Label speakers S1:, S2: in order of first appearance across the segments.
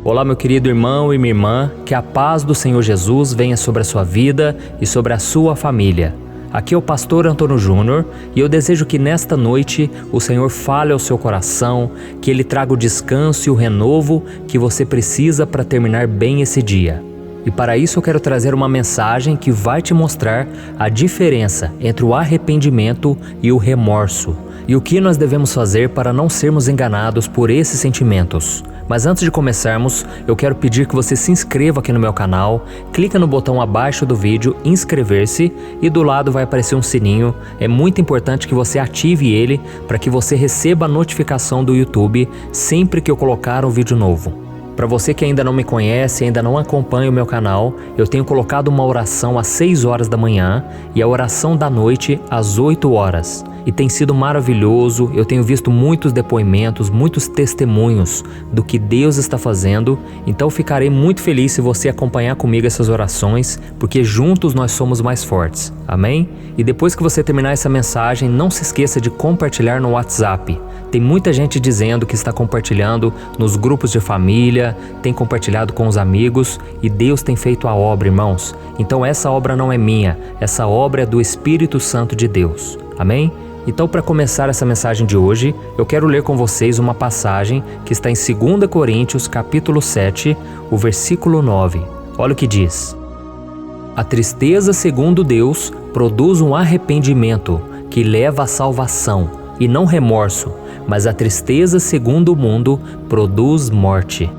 S1: Olá, meu querido irmão e minha irmã, que a paz do Senhor Jesus venha sobre a sua vida e sobre a sua família. Aqui é o pastor Antônio Júnior e eu desejo que nesta noite o Senhor fale ao seu coração, que Ele traga o descanso e o renovo que você precisa para terminar bem esse dia. E para isso eu quero trazer uma mensagem que vai te mostrar a diferença entre o arrependimento e o remorso, e o que nós devemos fazer para não sermos enganados por esses sentimentos. Mas antes de começarmos, eu quero pedir que você se inscreva aqui no meu canal, clica no botão abaixo do vídeo, inscrever-se, e do lado vai aparecer um sininho. É muito importante que você ative ele para que você receba a notificação do YouTube sempre que eu colocar um vídeo novo. Para você que ainda não me conhece, ainda não acompanha o meu canal, eu tenho colocado uma oração às 6 horas da manhã e a oração da noite às 8 horas. E tem sido maravilhoso, eu tenho visto muitos depoimentos, muitos testemunhos do que Deus está fazendo, então ficarei muito feliz se você acompanhar comigo essas orações, porque juntos nós somos mais fortes, amém? E depois que você terminar essa mensagem, não se esqueça de compartilhar no WhatsApp. Tem muita gente dizendo que está compartilhando nos grupos de família, tem compartilhado com os amigos, e Deus tem feito a obra, irmãos. Então essa obra não é minha, essa obra é do Espírito Santo de Deus, amém? Então, para começar essa mensagem de hoje, eu quero ler com vocês uma passagem que está em 2 Coríntios, capítulo 7, o versículo 9. Olha o que diz: A tristeza, segundo Deus, produz um arrependimento que leva à salvação, e não remorso, mas a tristeza, segundo o mundo, produz morte.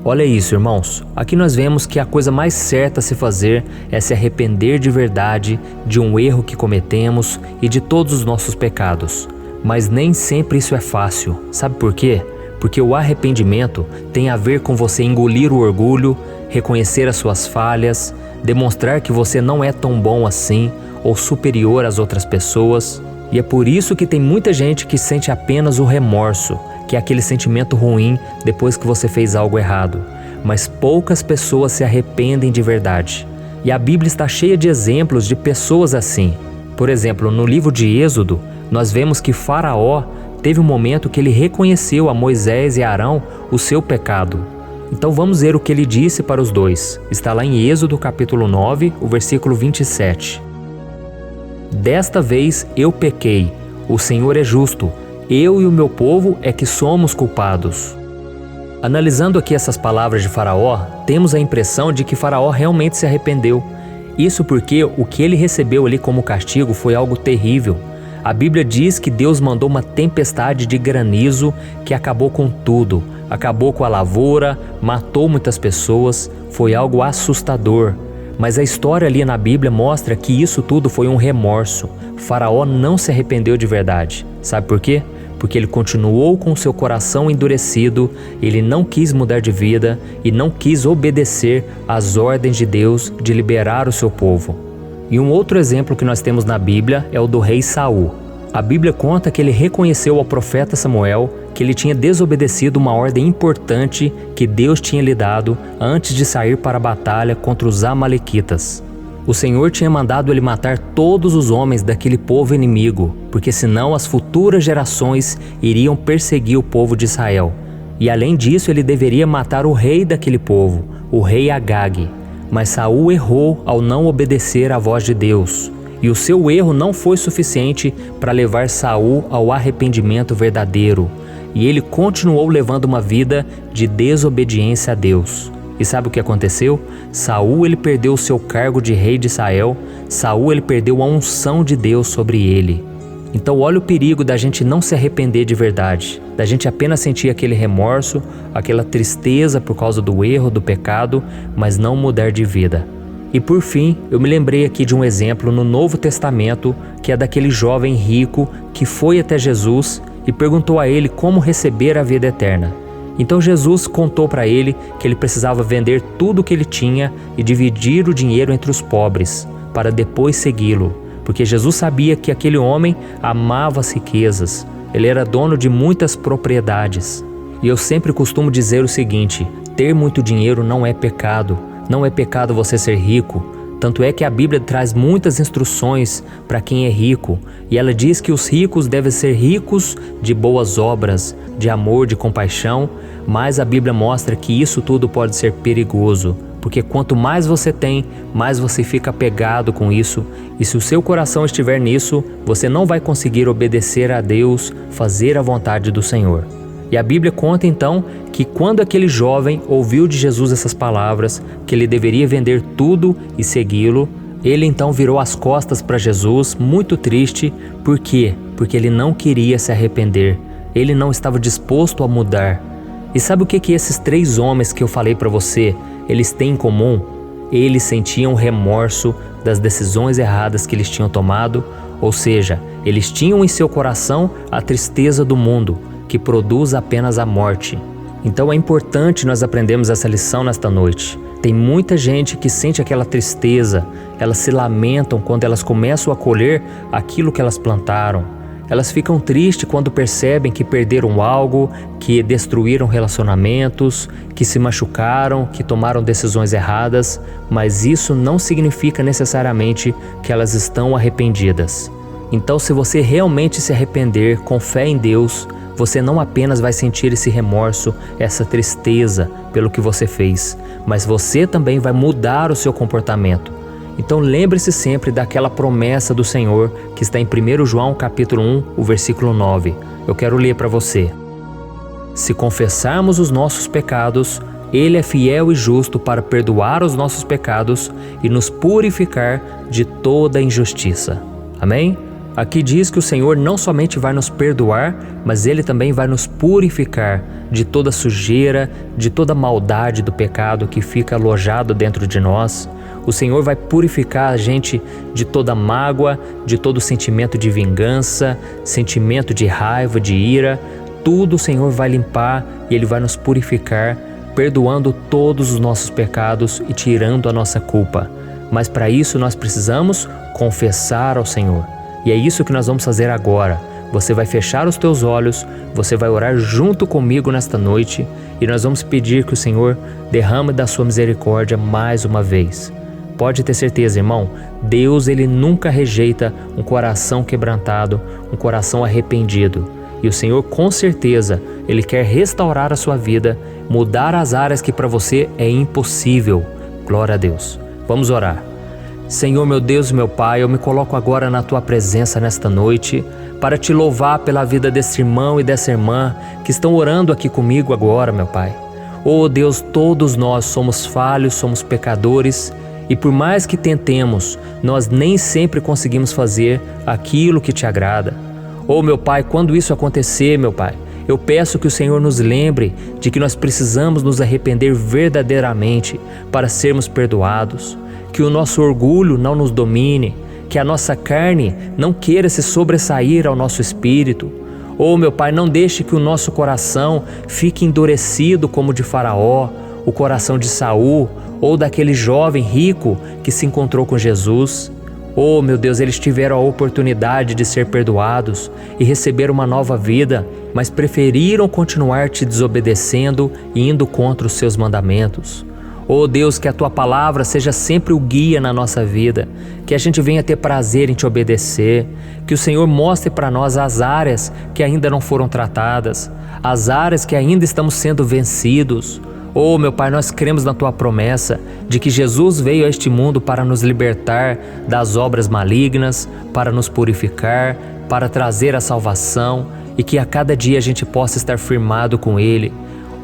S1: Olha isso, irmãos. Aqui nós vemos que a coisa mais certa a se fazer é se arrepender de verdade de um erro que cometemos e de todos os nossos pecados. Mas nem sempre isso é fácil. Sabe por quê? Porque o arrependimento tem a ver com você engolir o orgulho, reconhecer as suas falhas, demonstrar que você não é tão bom assim ou superior às outras pessoas. E é por isso que tem muita gente que sente apenas o remorso, que é aquele sentimento ruim depois que você fez algo errado. Mas poucas pessoas se arrependem de verdade. E a Bíblia está cheia de exemplos de pessoas assim. Por exemplo, no livro de Êxodo, nós vemos que Faraó teve um momento que ele reconheceu a Moisés e Arão o seu pecado. Então vamos ver o que ele disse para os dois. Está lá em Êxodo capítulo 9, o versículo 27. Desta vez eu pequei, o Senhor é justo, eu e o meu povo é que somos culpados. Analisando aqui essas palavras de Faraó, temos a impressão de que Faraó realmente se arrependeu. Isso porque o que ele recebeu ali como castigo foi algo terrível. A Bíblia diz que Deus mandou uma tempestade de granizo que acabou com tudo. Acabou com a lavoura, matou muitas pessoas, foi algo assustador. Mas a história ali na Bíblia mostra que isso tudo foi um remorso. Faraó não se arrependeu de verdade. Sabe por quê? Porque ele continuou com seu coração endurecido, ele não quis mudar de vida e não quis obedecer às ordens de Deus de liberar o seu povo. E um outro exemplo que nós temos na Bíblia é o do rei Saul. A Bíblia conta que ele reconheceu ao profeta Samuel que ele tinha desobedecido uma ordem importante que Deus tinha lhe dado antes de sair para a batalha contra os amalequitas. O Senhor tinha mandado ele matar todos os homens daquele povo inimigo, porque senão as futuras gerações iriam perseguir o povo de Israel. E além disso, ele deveria matar o rei daquele povo, o rei Agag. Mas Saul errou ao não obedecer à voz de Deus. E o seu erro não foi suficiente para levar Saul ao arrependimento verdadeiro. E ele continuou levando uma vida de desobediência a Deus. E sabe o que aconteceu? Saul ele perdeu o seu cargo de rei de Israel. Saul ele perdeu a unção de Deus sobre ele. Então olha o perigo da gente não se arrepender de verdade, da gente apenas sentir aquele remorso, aquela tristeza por causa do erro, do pecado, mas não mudar de vida. E por fim, eu me lembrei aqui de um exemplo no Novo Testamento, que é daquele jovem rico que foi até Jesus e perguntou a ele como receber a vida eterna. Então Jesus contou para ele que ele precisava vender tudo o que ele tinha e dividir o dinheiro entre os pobres, para depois segui-lo, porque Jesus sabia que aquele homem amava as riquezas, ele era dono de muitas propriedades. E eu sempre costumo dizer o seguinte: ter muito dinheiro não é pecado. Não é pecado você ser rico. Tanto é que a Bíblia traz muitas instruções para quem é rico, e ela diz que os ricos devem ser ricos de boas obras, de amor, de compaixão, mas a Bíblia mostra que isso tudo pode ser perigoso, porque quanto mais você tem, mais você fica apegado com isso, e se o seu coração estiver nisso, você não vai conseguir obedecer a Deus, fazer a vontade do Senhor. E a Bíblia conta então que quando aquele jovem ouviu de Jesus essas palavras, que ele deveria vender tudo e segui-lo, ele então virou as costas para Jesus, muito triste. Por quê? Porque ele não queria se arrepender, ele não estava disposto a mudar. E sabe o que esses 3 homens que eu falei para você, eles têm em comum? Eles sentiam remorso das decisões erradas que eles tinham tomado, ou seja, eles tinham em seu coração a tristeza do mundo, que produz apenas a morte. Então é importante nós aprendermos essa lição nesta noite. Tem muita gente que sente aquela tristeza, elas se lamentam quando elas começam a colher aquilo que elas plantaram. Elas ficam tristes quando percebem que perderam algo, que destruíram relacionamentos, que se machucaram, que tomaram decisões erradas, mas isso não significa necessariamente que elas estão arrependidas. Então, se você realmente se arrepender com fé em Deus, você não apenas vai sentir esse remorso, essa tristeza pelo que você fez, mas você também vai mudar o seu comportamento. Então lembre-se sempre daquela promessa do Senhor que está em 1 João capítulo 1, o versículo 9. Eu quero ler para você. Se confessarmos os nossos pecados, Ele é fiel e justo para perdoar os nossos pecados e nos purificar de toda injustiça. Amém? Aqui diz que o Senhor não somente vai nos perdoar, mas Ele também vai nos purificar de toda sujeira, de toda maldade do pecado que fica alojado dentro de nós. O Senhor vai purificar a gente de toda mágoa, de todo sentimento de vingança, sentimento de raiva, de ira. Tudo o Senhor vai limpar e Ele vai nos purificar, perdoando todos os nossos pecados e tirando a nossa culpa. Mas para isso nós precisamos confessar ao Senhor. E é isso que nós vamos fazer agora. Você vai fechar os teus olhos, você vai orar junto comigo nesta noite e nós vamos pedir que o Senhor derrame da sua misericórdia mais uma vez. Pode ter certeza, irmão, Deus ele nunca rejeita um coração quebrantado, um coração arrependido. E o Senhor com certeza, Ele quer restaurar a sua vida, mudar as áreas que para você é impossível. Glória a Deus. Vamos orar. Senhor, meu Deus e meu Pai, eu me coloco agora na Tua presença nesta noite para Te louvar pela vida desse irmão e dessa irmã que estão orando aqui comigo agora, meu Pai. Oh Deus, todos nós somos falhos, somos pecadores e por mais que tentemos, nós nem sempre conseguimos fazer aquilo que Te agrada. Oh meu Pai, quando isso acontecer, meu Pai, eu peço que o Senhor nos lembre de que nós precisamos nos arrepender verdadeiramente para sermos perdoados. Que o nosso orgulho não nos domine, que a nossa carne não queira se sobressair ao nosso espírito. Oh meu Pai, não deixe que o nosso coração fique endurecido como o de Faraó, o coração de Saul ou daquele jovem rico que se encontrou com Jesus. Oh meu Deus, eles tiveram a oportunidade de ser perdoados e receber uma nova vida, mas preferiram continuar te desobedecendo e indo contra os seus mandamentos. Oh Deus, que a Tua palavra seja sempre o guia na nossa vida, que a gente venha ter prazer em Te obedecer, que o Senhor mostre para nós as áreas que ainda não foram tratadas, as áreas que ainda estamos sendo vencidos. Oh meu Pai, nós cremos na Tua promessa de que Jesus veio a este mundo para nos libertar das obras malignas, para nos purificar, para trazer a salvação e que a cada dia a gente possa estar firmado com Ele.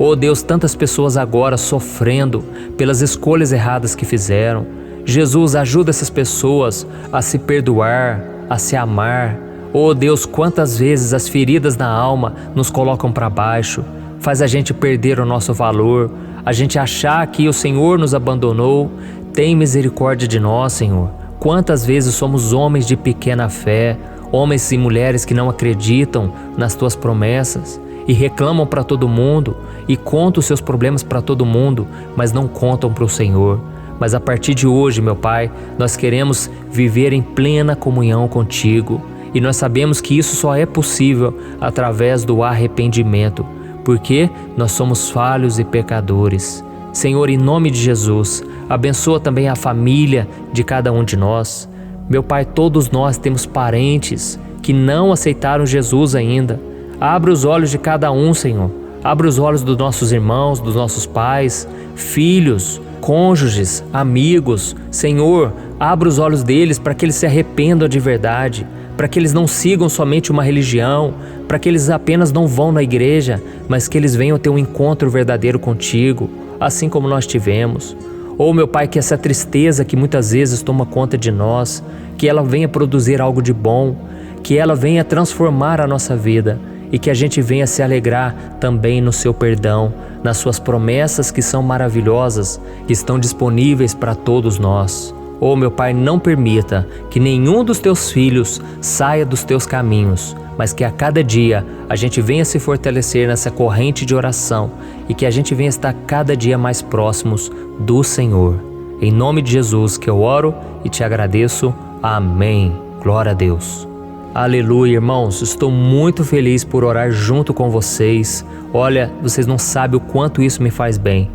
S1: Oh Deus, tantas pessoas agora sofrendo pelas escolhas erradas que fizeram. Jesus, ajuda essas pessoas a se perdoar, a se amar. Oh Deus, quantas vezes as feridas na alma nos colocam para baixo, faz a gente perder o nosso valor, a gente achar que o Senhor nos abandonou. Tem misericórdia de nós, Senhor. Quantas vezes somos homens de pequena fé, homens e mulheres que não acreditam nas Tuas promessas e reclamam para todo mundo e contam os seus problemas para todo mundo, mas não contam para o Senhor. Mas a partir de hoje, meu Pai, nós queremos viver em plena comunhão contigo e nós sabemos que isso só é possível através do arrependimento, porque nós somos falhos e pecadores. Senhor, em nome de Jesus, abençoa também a família de cada um de nós. Meu Pai, todos nós temos parentes que não aceitaram Jesus ainda. Abre os olhos de cada um, Senhor. Abre os olhos dos nossos irmãos, dos nossos pais, filhos, cônjuges, amigos. Senhor, abre os olhos deles para que eles se arrependam de verdade, para que eles não sigam somente uma religião, para que eles apenas não vão na igreja, mas que eles venham ter um encontro verdadeiro contigo, assim como nós tivemos. Oh, meu Pai, que essa tristeza que muitas vezes toma conta de nós, que ela venha produzir algo de bom, que ela venha transformar a nossa vida e que a gente venha se alegrar também no seu perdão, nas suas promessas que são maravilhosas, que estão disponíveis para todos nós. Oh, meu Pai, não permita que nenhum dos teus filhos saia dos teus caminhos, mas que a cada dia a gente venha se fortalecer nessa corrente de oração e que a gente venha estar cada dia mais próximos do Senhor. Em nome de Jesus que eu oro e te agradeço. Amém. Glória a Deus. Aleluia, irmãos. Estou muito feliz por orar junto com vocês. Olha, vocês não sabem o quanto isso me faz bem.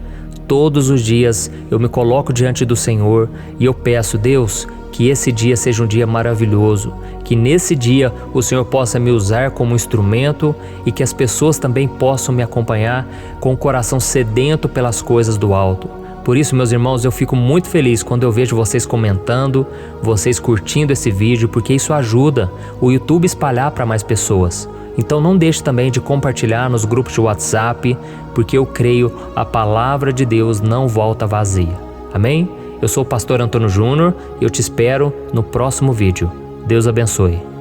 S1: Todos os dias eu me coloco diante do Senhor e eu peço, Deus, que esse dia seja um dia maravilhoso, que nesse dia o Senhor possa me usar como instrumento e que as pessoas também possam me acompanhar com o coração sedento pelas coisas do alto. Por isso, meus irmãos, eu fico muito feliz quando eu vejo vocês comentando, vocês curtindo esse vídeo, porque isso ajuda o YouTube a espalhar para mais pessoas. Então não deixe também de compartilhar nos grupos de WhatsApp, porque eu creio a palavra de Deus não volta vazia. Amém? Eu sou o pastor Antônio Júnior e eu te espero no próximo vídeo. Deus abençoe.